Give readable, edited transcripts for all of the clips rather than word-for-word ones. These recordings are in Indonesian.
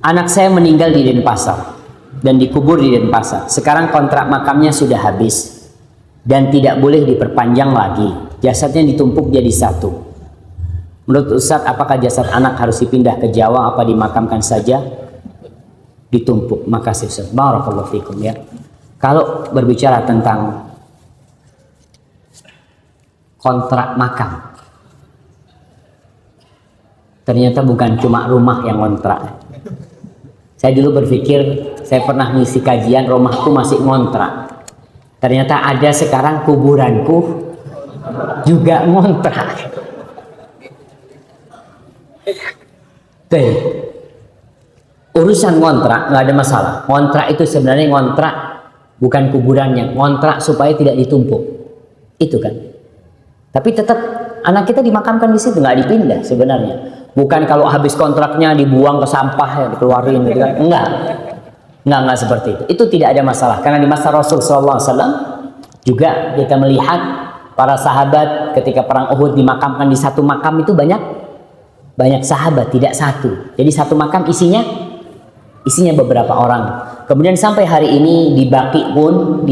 Anak saya meninggal di Denpasar dan dikubur di Denpasar. Sekarang kontrak makamnya sudah habis dan tidak boleh diperpanjang lagi. Jasadnya ditumpuk jadi satu. Menurut Ustadz, apakah jasad anak harus dipindah ke Jawa apa dimakamkan saja? Ditumpuk. Makasih Ustadz. Barakallahu fikum ya. Kalau berbicara tentang kontrak makam, ternyata bukan cuma rumah yang kontrak. Saya dulu berpikir, saya pernah ngisi kajian, rumahku masih ngontrak. Ternyata ada sekarang kuburanku juga ngontrak. Tuh. Urusan ngontrak nggak ada masalah. Ngontrak itu sebenarnya ngontrak bukan kuburannya, ngontrak supaya tidak ditumpuk. Itu kan. Tapi tetap anak kita dimakamkan di situ, nggak dipindah sebenarnya. Bukan kalau habis kontraknya dibuang ke sampah ya dikeluarin gitu kan. Enggak seperti itu. Itu tidak ada masalah karena di masa Rasul sallallahu alaihi wasallam juga kita melihat para sahabat ketika perang Uhud dimakamkan di satu makam itu banyak sahabat, tidak satu. Jadi satu makam isinya beberapa orang. Kemudian sampai hari ini di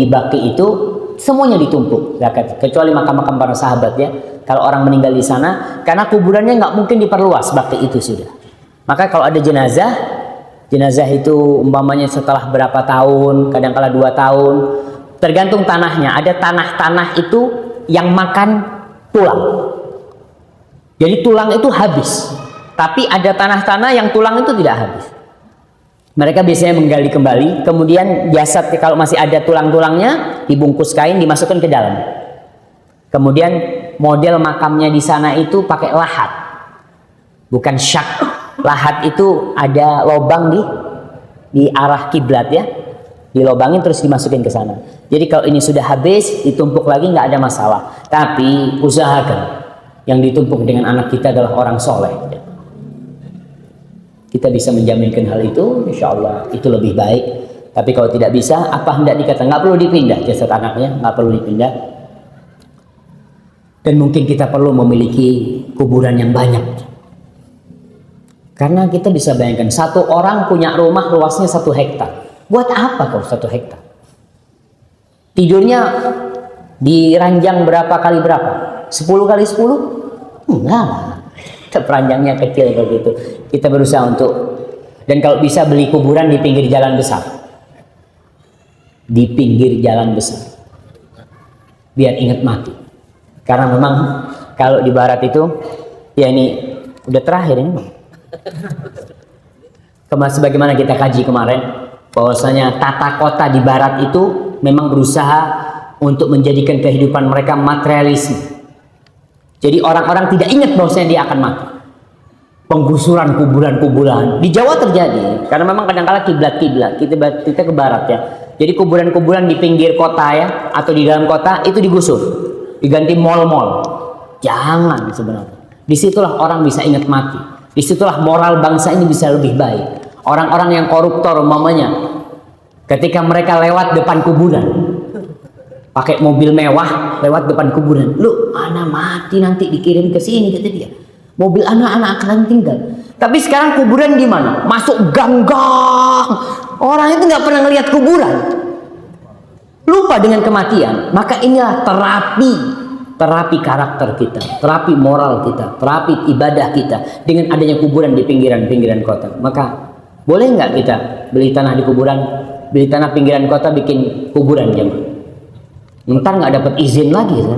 Baqi itu semuanya ditumpuk zakat, kecuali makam-makam para sahabat ya. Kalau orang meninggal di sana, karena kuburannya nggak mungkin diperluas, Baqi itu sudah. Maka kalau ada jenazah itu umpamanya setelah berapa tahun, kadang-kala 2 tahun, tergantung tanahnya. Ada tanah-tanah itu yang makan tulang. Jadi tulang itu habis. Tapi ada tanah-tanah yang tulang itu tidak habis. Mereka biasanya menggali kembali, kemudian jasad kalau masih ada tulang-tulangnya dibungkus kain, dimasukkan ke dalam. Kemudian model makamnya di sana itu pakai lahat, bukan syak. Lahat itu ada lobang di arah kiblat ya, dilobangin terus dimasukin ke sana. Jadi kalau ini sudah habis, ditumpuk lagi nggak ada masalah. Tapi usahakan yang ditumpuk dengan anak kita adalah orang soleh. Kita bisa menjaminkan hal itu, insya Allah itu lebih baik. Tapi kalau tidak bisa, apa hendak dikata? Nggak perlu dipindah jasad anaknya, nggak perlu dipindah. Dan mungkin kita perlu memiliki kuburan yang banyak. Karena kita bisa bayangkan, satu orang punya rumah luasnya 1 hektar. Buat apa kau 1 hektar? Tidurnya di ranjang berapa kali berapa? 10 kali 10? Enggak lah. Ranjangnya kecil begitu. Kita berusaha untuk, dan kalau bisa beli kuburan di pinggir jalan besar. Di pinggir jalan besar. Biar ingat mati. Karena memang kalau di barat itu, ya ini udah terakhir ini. Sebagaimana kita kaji kemarin, bahwasanya tata kota di barat itu memang berusaha untuk menjadikan kehidupan mereka materialisme. Jadi orang-orang tidak ingat bahwasanya dia akan mati. Penggusuran kuburan-kuburan di Jawa terjadi karena memang kadang-kala kiblat-kiblat kita ke barat ya. Jadi kuburan-kuburan di pinggir kota ya atau di dalam kota itu digusur, diganti mall-mall. Jangan sebenarnya. Disitulah orang bisa ingat mati. Disitulah moral bangsa ini bisa lebih baik. Orang-orang yang koruptor umpamanya, ketika mereka lewat depan kuburan, pakai mobil mewah lewat depan kuburan, lu anak mati nanti dikirim ke sini kata dia. Mobil anak-anak akan tinggal. Tapi sekarang kuburan di mana? Masuk gang-gang. Orang itu nggak pernah ngelihat kuburan. Lupa dengan kematian. Maka inilah terapi karakter kita, terapi moral kita, terapi ibadah kita dengan adanya kuburan di pinggiran-pinggiran kota. Maka boleh nggak kita beli tanah di kuburan, beli tanah pinggiran kota bikin kuburan jemaah? Ntar nggak dapat izin lagi kan?